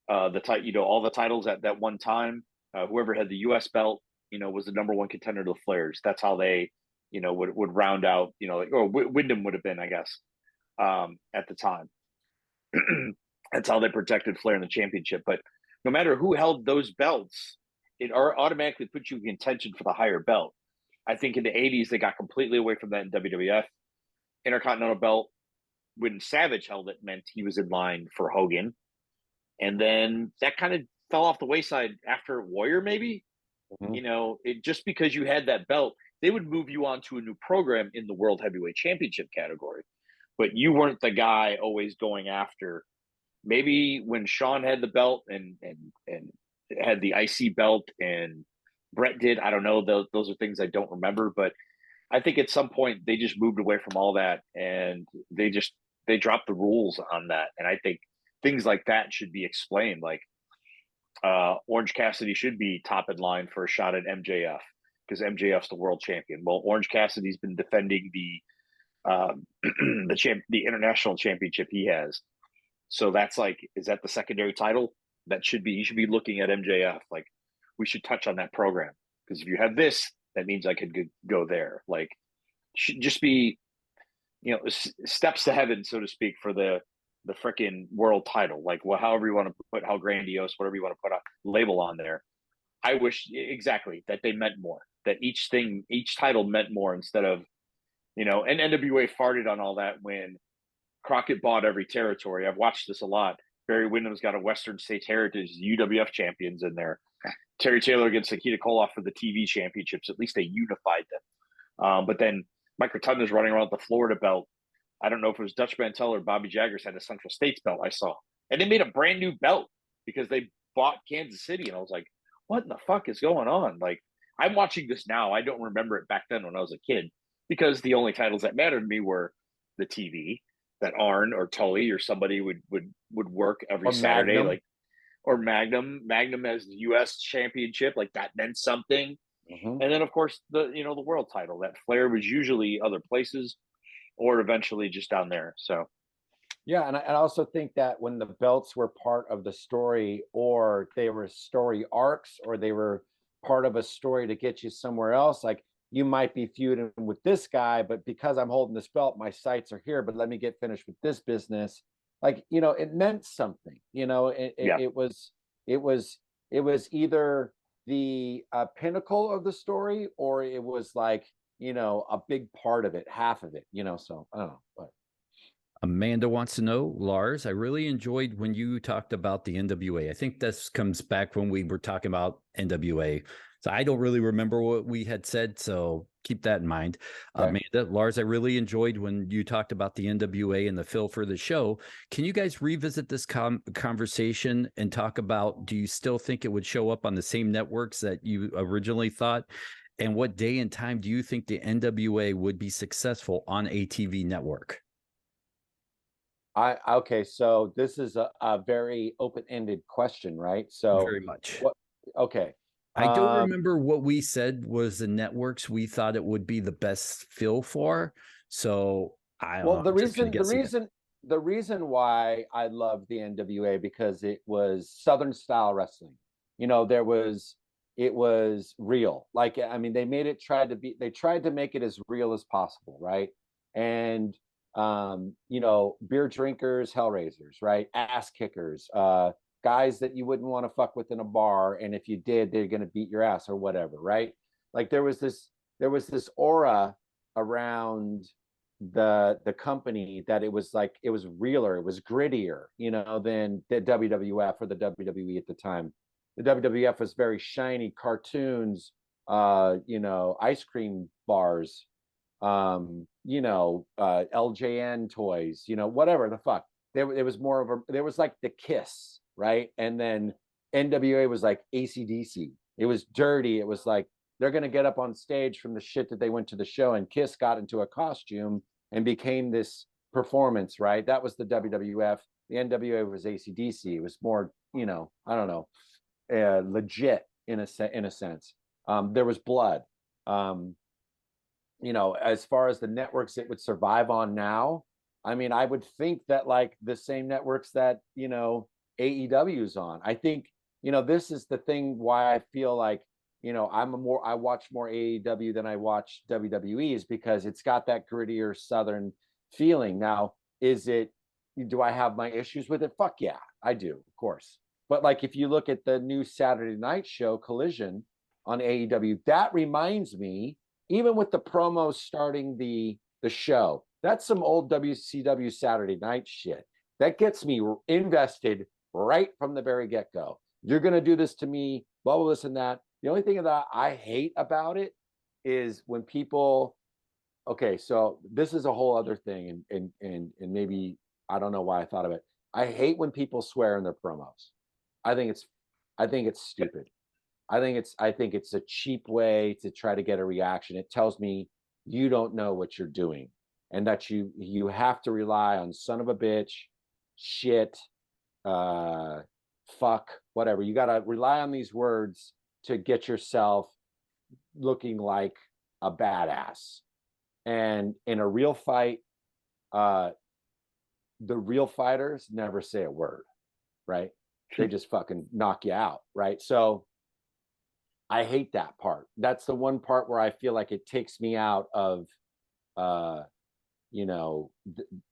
all the titles at that one time, whoever had the U.S. belt, was the number 1 contender to the Flares. That's how they, would round out, Wyndham would have been, I guess, at the time. That's how they protected Flair in the championship. But no matter who held those belts, it automatically puts you in contention for the higher belt. I think in the 80s, they got completely away from that in WWF. Intercontinental belt, when Savage held it, meant he was in line for Hogan. And then that kind of fell off the wayside after Warrior, maybe. Mm-hmm. Just because you had that belt, they would move you on to a new program in the World Heavyweight Championship category. But you weren't the guy always going after. Maybe when Sean had the belt and had the IC belt and Brett did. I don't know. Those are things I don't remember, but I think at some point they just moved away from all that and they dropped the rules on that. And I think things like that should be explained. Like Orange Cassidy should be top in line for a shot at MJF because MJF's the world champion. Well, Orange Cassidy's been defending the the international championship he has. So that's like, is that the secondary title? That should be, you should be looking at MJF. Like, we should touch on that program because if you have this, that means I could go there. Like, should just be, steps to heaven, so to speak, for the freaking world title. Like, well, however you want to put, how grandiose, whatever you want to put a label on there. I wish exactly that they meant more. That each title meant more instead of, and NWA farted on all that when Crockett bought every territory. I've watched this a lot. Barry Windham's got a Western States Heritage UWF champions in there. Terry Taylor against Nikita Koloff for the TV championships. At least they unified them. But then Mike Rotunda's running around with the Florida belt. I don't know if it was Dutch Mantel or Bobby Jaggers had a Central States belt I saw. And they made a brand new belt because they bought Kansas City. And I was like, what in the fuck is going on? Like, I'm watching this now. I don't remember it back then when I was a kid because the only titles that mattered to me were the TV that Arn or Tully or somebody would work every Saturday, Magnum. or Magnum as the U.S. championship, like that meant something. Mm-hmm. And then of course the world title. That Flair was usually other places, or eventually just down there. So yeah, and I also think that when the belts were part of the story, or they were story arcs, or they were part of a story to get you somewhere else, like you might be feuding with this guy, but because I'm holding this belt, my sights are here, but let me get finished with this business. Like, it meant something, it was either the pinnacle of the story, or it was like, a big part of it, half of it, so I don't know. But Amanda wants to know, Lars, I really enjoyed when you talked about the NWA. I think this comes back when we were talking about NWA. So I don't really remember what we had said, so keep that in mind. Okay. Amanda, Lars, I really enjoyed when you talked about the NWA and the feel for the show. Can you guys revisit this conversation and talk about, do you still think it would show up on the same networks that you originally thought? And what day and time do you think the NWA would be successful on a TV network? Okay, so this is a very open-ended question, right? So very much. Okay. I don't remember what we said was the networks we thought it would be the best feel for. So the reason why I love the NWA, because it was Southern style wrestling. It was real. Like, I mean, they tried to make it as real as possible, right? And beer drinkers, hellraisers, right? Ass kickers, guys that you wouldn't want to fuck with in a bar, and if you did, they're going to beat your ass or whatever, right? Like, there was this aura around the company that it was like, it was realer, it was grittier, than the WWF or the WWE at the time. The WWF was very shiny cartoons, ice cream bars, LJN toys, whatever the fuck. There was more of there was like the Kiss, right? And then NWA was like AC/DC. It was dirty. It was like, they're going to get up on stage from the shit that they went to the show, and Kiss got into a costume and became this performance, right? That was the WWF. The NWA was AC/DC. It was more, I don't know, legit in a sense. There was blood. As far as the networks it would survive on now, I mean, I would think that like the same networks that, AEW is on. I think, this is the thing why I feel like, I watch more AEW than I watch WWE, is because it's got that grittier Southern feeling. Now, do I have my issues with it? Fuck yeah, I do, of course. But like, if you look at the new Saturday night show, Collision, on AEW, that reminds me, even with the promos starting the show, that's some old WCW Saturday night shit. That gets me invested right from the very get-go. You're going to do this to me, blah, blah, this and that. The only thing that I hate about it is when people, okay, so this is a whole other thing, and maybe, I don't know why I thought of it. I hate when people swear in their promos. I think it's I think it's stupid. I think it's a cheap way to try to get a reaction. It tells me you don't know what you're doing, and that you have to rely on son of a bitch, shit, fuck, whatever. You got to rely on these words to get yourself looking like a badass. And in a real fight, the real fighters never say a word, right? They just fucking knock you out, right? So I hate that part. That's the one part where I feel like it takes me out of, you know,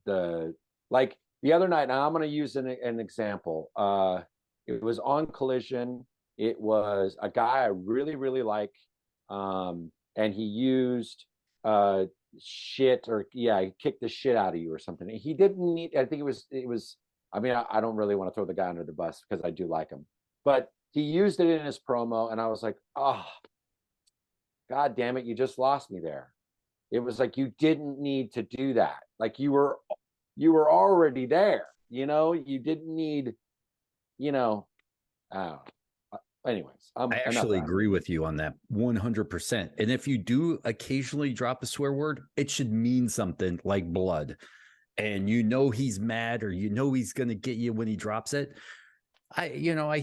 the like the other night. Now I'm going to use an example. It was on Collision. It was a guy I really, really like, and he used shit, or he kicked the shit out of you or something. He didn't need. I think it was. I mean, I don't really want to throw the guy under the bus because I do like him, but he used it in his promo, and I was like, oh, God damn it, you just lost me there. It was like, you didn't need to do that. Like, you were already there, you know. You didn't need, you know. Anyways, I actually agree with you on that 100%. And if you do occasionally drop a swear word, it should mean something like blood. And you know he's mad, or you know he's going to get you when he drops it. I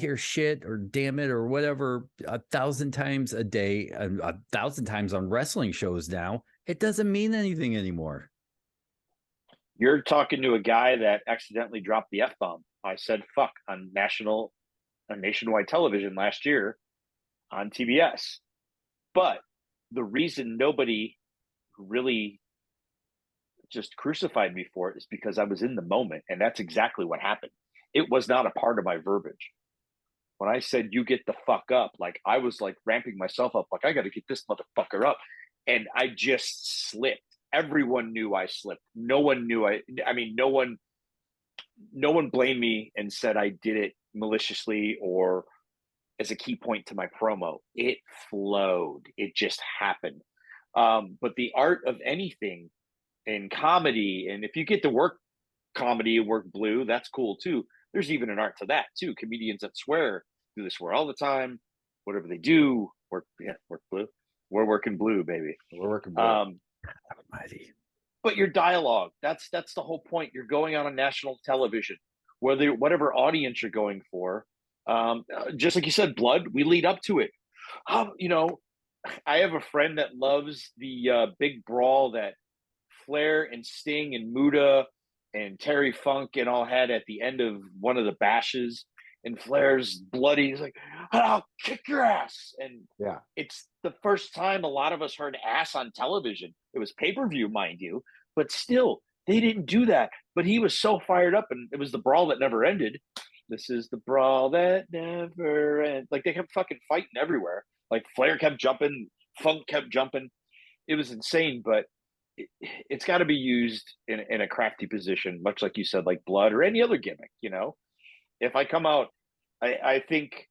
hear shit or damn it or whatever 1,000 times a day, 1,000 times on wrestling shows now. It doesn't mean anything anymore. You're talking to a guy that accidentally dropped the F-bomb. I said fuck on nationwide television last year on TBS. But the reason nobody really just crucified me for it is because I was in the moment, and that's exactly what happened. It was not a part of my verbiage. When I said, you get the fuck up, like, I was like ramping myself up, like, I got to get this motherfucker up. And I just slipped. Everyone knew I slipped. No one knew no one blamed me and said I did it maliciously or as a key point to my promo. It flowed. It just happened. But the art of anything in comedy, and if you get to work comedy and work blue, that's cool too. There's even an art to that too. Comedians that swear do this swear all the time. Whatever they do, work blue. We're working blue, baby. We're working blue. But your dialogue, that's the whole point. You're going on a national television, whatever audience you're going for. Just like you said, blood, we lead up to it. I have a friend that loves the big brawl that Flair and Sting and Muta and Terry Funk and all had at the end of one of the bashes. And Flair's bloody. He's like, I'll kick your ass. And it's the first time a lot of us heard ass on television. It was pay-per-view, mind you, but still, they didn't do that. But he was so fired up, and it was the brawl that never ended. This is the brawl that never ends. Like, they kept fucking fighting everywhere. Like, Flair kept jumping, Funk kept jumping. It was insane, but it's got to be used in a crafty position, much like you said, like blood or any other gimmick, you know? If I come out, I think,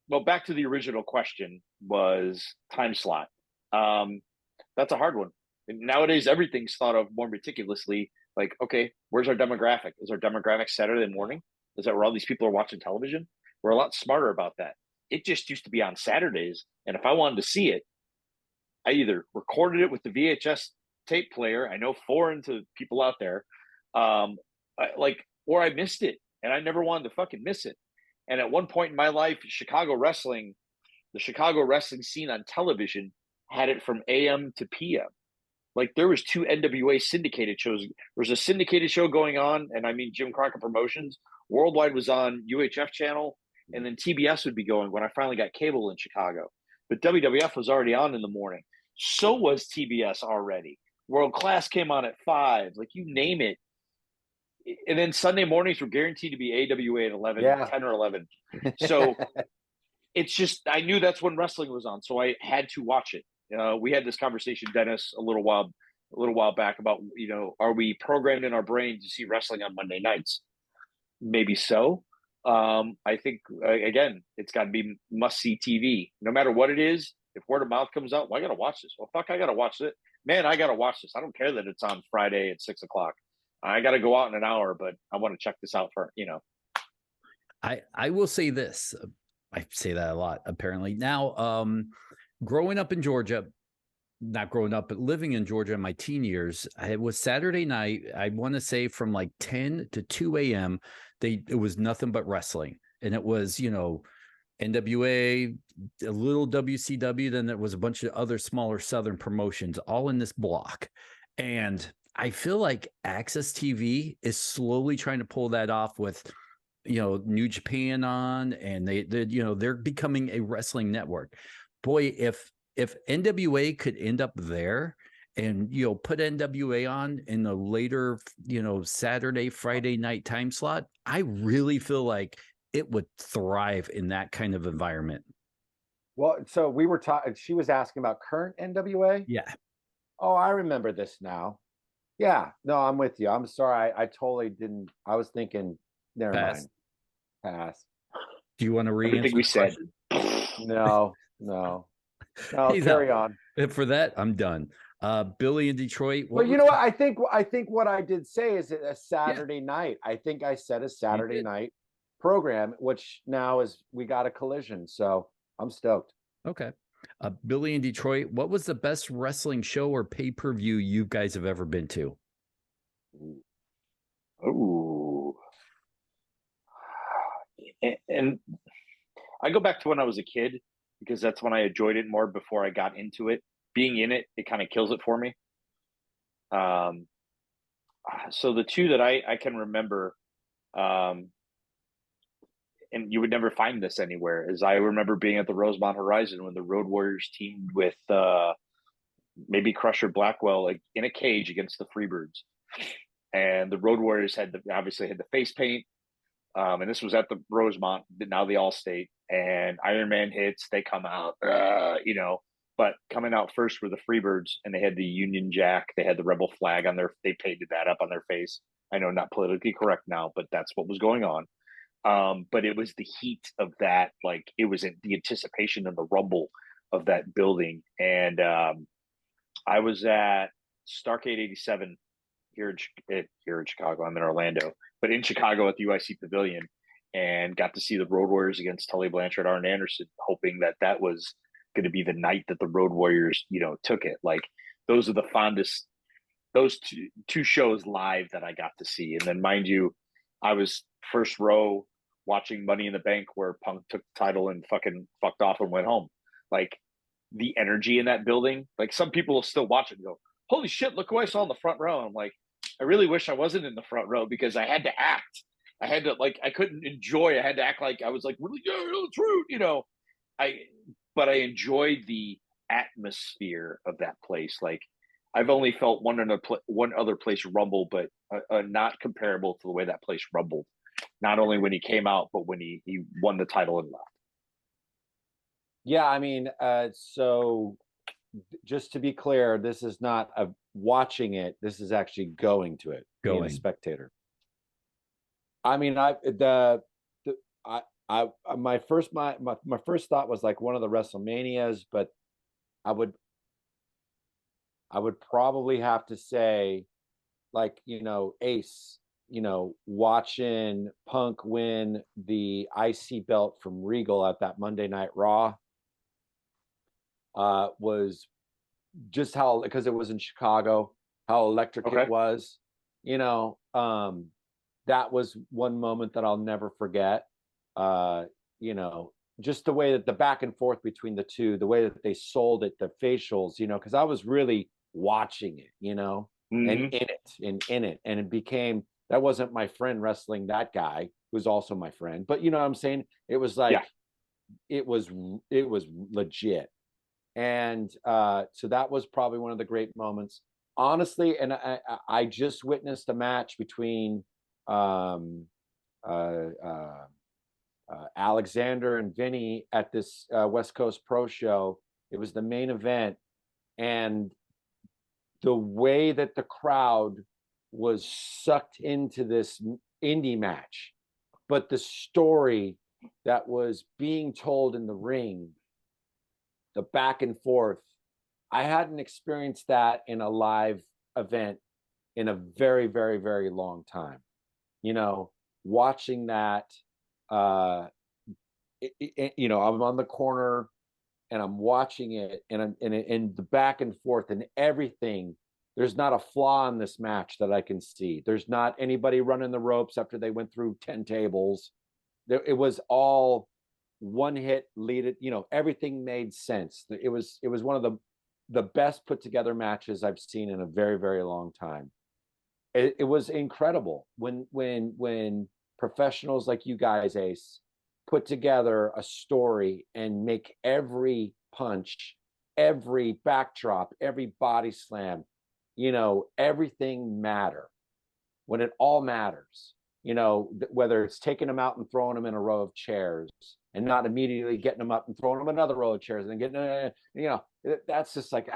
well, back to the original question was time slot. That's a hard one. And nowadays, everything's thought of more meticulously. Like, okay, where's our demographic? Is our demographic Saturday morning? Is that where all these people are watching television? We're a lot smarter about that. It just used to be on Saturdays. And if I wanted to see it, I either recorded it with the VHS tape player. I know foreign to people out there, or I missed it. And I never wanted to fucking miss it. And at one point in my life, the Chicago wrestling scene on television had it from AM to PM. Like, there was 2 NWA syndicated shows. There was a syndicated show going on, and I mean Jim Crockett Promotions. Worldwide was on UHF channel, and then TBS would be going when I finally got cable in Chicago. But WWF was already on in the morning. So was TBS already. World Class came on at 5. Like, you name it. And then Sunday mornings were guaranteed to be AWA at 11, 10 or 11. So it's just, I knew that's when wrestling was on. So I had to watch it. We had this conversation, Dennis, a little while back about, are we programmed in our brain to see wrestling on Monday nights? Maybe so. I think, again, it's got to be must-see TV. No matter what it is, if word of mouth comes out, well, I got to watch this. Well, fuck, I got to watch it. Man, I got to watch this. I don't care that it's on Friday at 6 o'clock. I got to go out in an hour, but I want to check this out for. I will say this. I say that a lot, apparently. Now, growing up in Georgia, not growing up, but living in Georgia in my teen years, it was Saturday night. I want to say from like 10 to 2 a.m. It was nothing but wrestling. And it was, NWA, a little WCW, then there was a bunch of other smaller Southern promotions all in this block. And I feel like Access TV is slowly trying to pull that off with, New Japan on, and they're becoming a wrestling network. Boy, if NWA could end up there and, put NWA on in the later, Saturday, Friday night time slot, I really feel like it would thrive in that kind of environment. Well, so we were talking, she was asking about current NWA. Yeah. Oh, I remember this now. Yeah, no, I'm with you. I'm sorry. I totally didn't. I was thinking, never mind. Pass. Do you want to read everything we said? No. Carry on. For that, I'm done. Billy in Detroit. Well, you know what? I think what I did say is a Saturday night. I think I said a Saturday night program, which now is we got a collision. So I'm stoked. Okay. Billy in Detroit, what was the best wrestling show or pay-per-view you guys have ever been to? Oh. And I go back to when I was a kid, because that's when I enjoyed it more before I got into it. Being in it, it kind of kills it for me. So the two that I can remember, and you would never find this anywhere, is I remember being at the Rosemont Horizon when the Road Warriors teamed with maybe Crusher Blackwell, like in a cage against the Freebirds. And the Road Warriors obviously had the face paint. And this was at the Rosemont, now the Allstate, and Iron Man hits, they come out, but coming out first were the Freebirds, and they had the Union Jack, they had the Rebel flag on they painted that up on their face. I know, not politically correct now, but that's what was going on. But it was the heat of that, like it was the anticipation and the rumble of that building. And I was at Starcade 87 here in Chicago. I'm in Orlando, but in Chicago at the UIC Pavilion, and got to see the Road Warriors against Tully Blanchard, Arn Anderson, hoping that was going to be the night that the Road Warriors, took it. Like those are the fondest, those two shows live that I got to see. And then mind you, I was first row watching Money in the Bank where Punk took the title and fucking fucked off and went home. Like the energy in that building, like some people will still watch it and go, holy shit, look who I saw in the front row. And I'm like, I really wish I wasn't in the front row, because I had to act. I had to, like, I couldn't enjoy. I had to act like I was like, really, yeah, it's rude, but I enjoyed the atmosphere of that place. Like I've only felt one other place rumble, but not comparable to the way that place rumbled. Not only when he came out, but when he won the title and left. Yeah, I mean, so just to be clear, this is not watching it. This is actually going to it, being a spectator. I mean, my first thought was like one of the WrestleManias, but I would probably have to say, like, Ace, watching Punk win the IC belt from Regal at that Monday Night Raw was just how, because it was in Chicago, how electric it was. That was one moment that I'll never forget. Just the way that the back and forth between the two, the way that they sold it, the facials, because I was really watching it, and in it. And it became, that wasn't my friend wrestling that guy, who's also my friend. But you know what I'm saying? It was like, it was legit. And so that was probably one of the great moments, honestly. And I just witnessed a match between Alexander and Vinny at this West Coast Pro Show. It was the main event, and the way that the crowd was sucked into this indie match, but the story that was being told in the ring, the back and forth, I hadn't experienced that in a live event in a very, very, very long time. Watching that you know, I'm on the corner and I'm watching it, and and the back and forth and everything. There's not a flaw in this match that I can see. There's not anybody running the ropes after they went through 10 tables. It was all one hit lead it. You know, everything made sense. It was one of the best put together matches I've seen in a very, very long time. It was incredible when professionals like you guys, Ace, put together a story and make every punch, every backdrop, every body slam, you know, everything matter when it all matters. You know, whether it's taking them out and throwing them in a row of chairs and not immediately getting them up and throwing them another row of chairs and getting, you know, that's just like,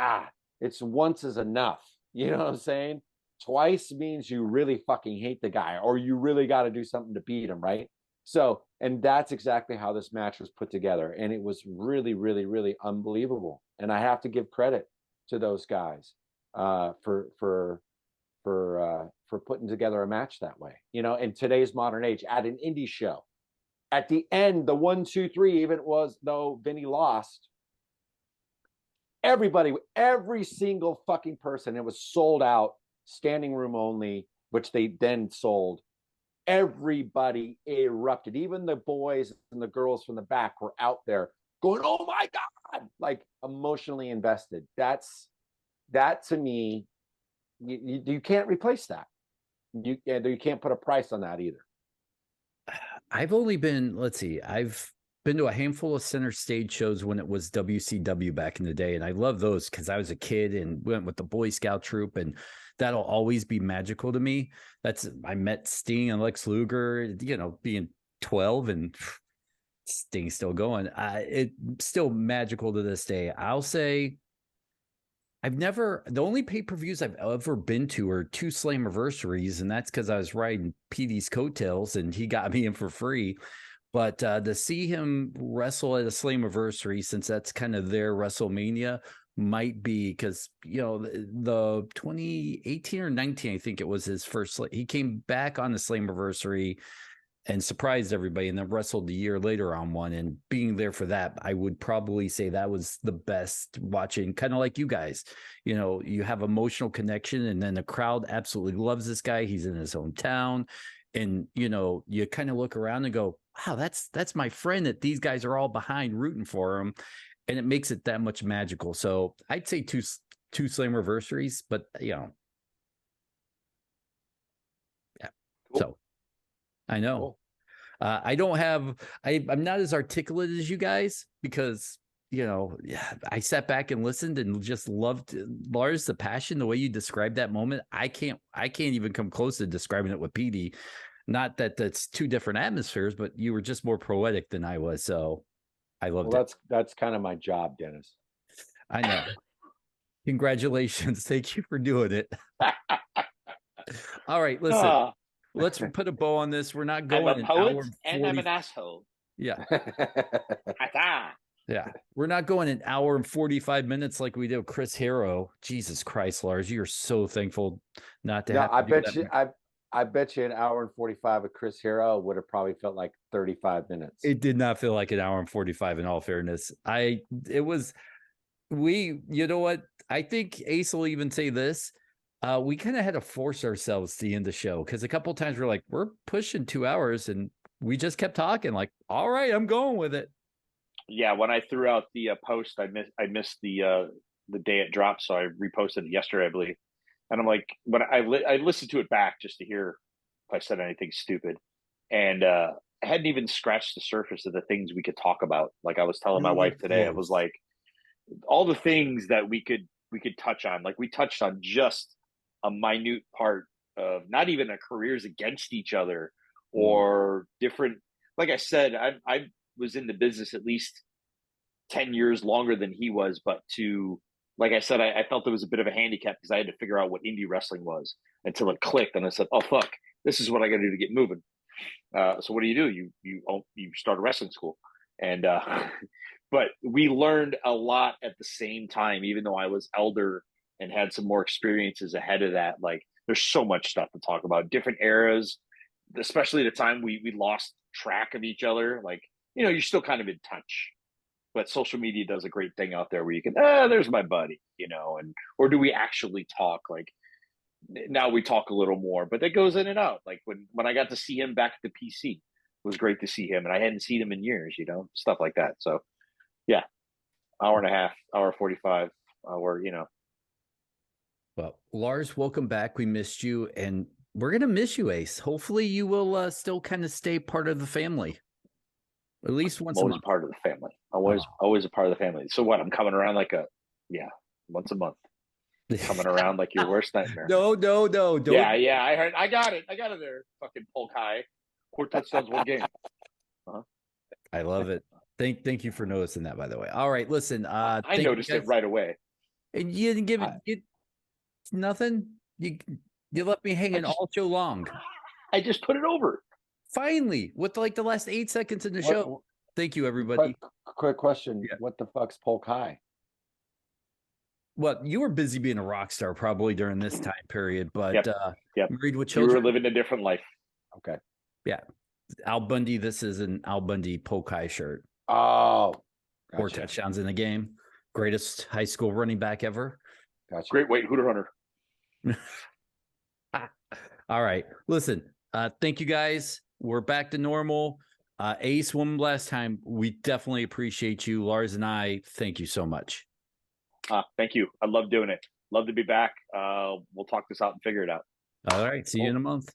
it's once is enough. You know what I'm saying? Twice means you really fucking hate the guy, or you really got to do something to beat him, right? So, and that's exactly how this match was put together. And it was really, really, really unbelievable. And I have to give credit to those guys for putting together a match that way. You know, in today's modern age, at an indie show, at the end, the 1, 2, 3, even was, though Vinny lost, everybody, every single fucking person, it was sold out, standing room only, which they then sold. Everybody erupted. Even the boys and the girls from the back were out there going, "Oh my God," like emotionally invested. That to me, you can't replace that. You can't put a price on that either. I've only been, let's see, I've been to a handful of center stage shows when it was WCW back in the day. And I love those because I was a kid and went with the Boy Scout troop, and that'll always be magical to me. I met Sting and Lex Luger, you know, being 12 and Sting's still going. It's still magical to this day. I'll say the only pay-per-views I've ever been to are 2 Slammiversaries, and that's because I was riding PD's coattails and he got me in for free. But to see him wrestle at a Slammiversary, since that's kind of their WrestleMania, might be because, you know, the 2018 or 19, I think it was his first. He came back on the Slammiversary and surprised everybody, and then wrestled a year later on one. And being there for that, I would probably say that was the best watching, kind of like you guys. You know, you have emotional connection, and then the crowd absolutely loves this guy. He's in his own town. And, you know, you kind of look around and go, wow, that's my friend that these guys are all behind rooting for him. And it makes it that much magical. So I'd say two Slammiversaries, but, you know. Yeah. Cool. So I know. Cool. I'm not as articulate as you guys because, you know, I sat back and listened and just loved Lars, the passion, the way you described that moment. I can't even come close to describing it with PD. Not that that's 2 different atmospheres, but you were just more poetic than I was. So I loved it. That's kind of my job, Dennis. I know. Congratulations. Thank you for doing it. All right, listen. Let's put a bow on this. We're not going I'm a poet and I'm an asshole. Yeah. Yeah. We're not going an hour and 45 minutes like we did with Chris Hero. Jesus Christ, Lars, you're so thankful not to have to I bet you an hour and 45 of Chris Hero would have probably felt like 35 minutes. It did not feel like an hour and 45 in all fairness. You know what? I think Ace will even say this. We kind of had to force ourselves to end the show because a couple of times we're pushing 2 hours, and we just kept talking like, all right, I'm going with it. Yeah. When I threw out the post, I missed the day it dropped. So I reposted it yesterday, I believe. And I'm like, when I listened to it back just to hear if I said anything stupid, and I hadn't even scratched the surface of the things we could talk about. Like I was telling my wife today, it was like all the things that we could touch on. Like we touched on just a minute part of not even a careers against each other or different. Like I said, I was in the business at least 10 years longer than he was, but like I said, I felt there was a bit of a handicap because I had to figure out what indie wrestling was until it clicked. And I said, oh, fuck, this is what I got to do to get moving. So what do? You start a wrestling school. And, but we learned a lot at the same time, even though I was elder and had some more experiences ahead of that. Like there's so much stuff to talk about, different eras, especially the time we lost track of each other. Like, you know, you're still kind of in touch. But social media does a great thing out there where you can, there's my buddy, you know, and or do we actually talk? Like now we talk a little more, but that goes in and out. Like when I got to see him back at the PC, it was great to see him, and I hadn't seen him in years, you know, stuff like that. So yeah, hour and a half, hour 45, hour, you know. Well, Lars, welcome back. We missed you, and we're gonna miss you, Ace. Hopefully, you will still kind of stay part of the family. At least once a month. Always part of the family. Always a part of the family. So what? I'm coming around like once a month. Coming around like your worst nightmare. No. Don't. Yeah. I heard. I got it there. Fucking Polk High. 4 touchdowns, 1 game. I love it. Thank you for noticing that, by the way. All right, listen. I noticed it right away. And you didn't give it nothing. You left me hanging all show long. I just put it over. Finally, with like the last 8 seconds in the show. Thank you, everybody. Quick question. Yeah. What the fuck's Polk High? Well, you were busy being a rock star probably during this time period, but married with children. You were living a different life. Okay. Yeah. Al Bundy, this is an Al Bundy Polk High shirt. Oh. Gotcha. 4 touchdowns in the game. Greatest high school running back ever. Gotcha. Great weight hooter hunter. All right. Listen, thank you guys. We're back to normal. Ace, one last time. We definitely appreciate you. Lars and I, thank you so much. Thank you. I love doing it. Love to be back. We'll talk this out and figure it out. All right. See you in a month.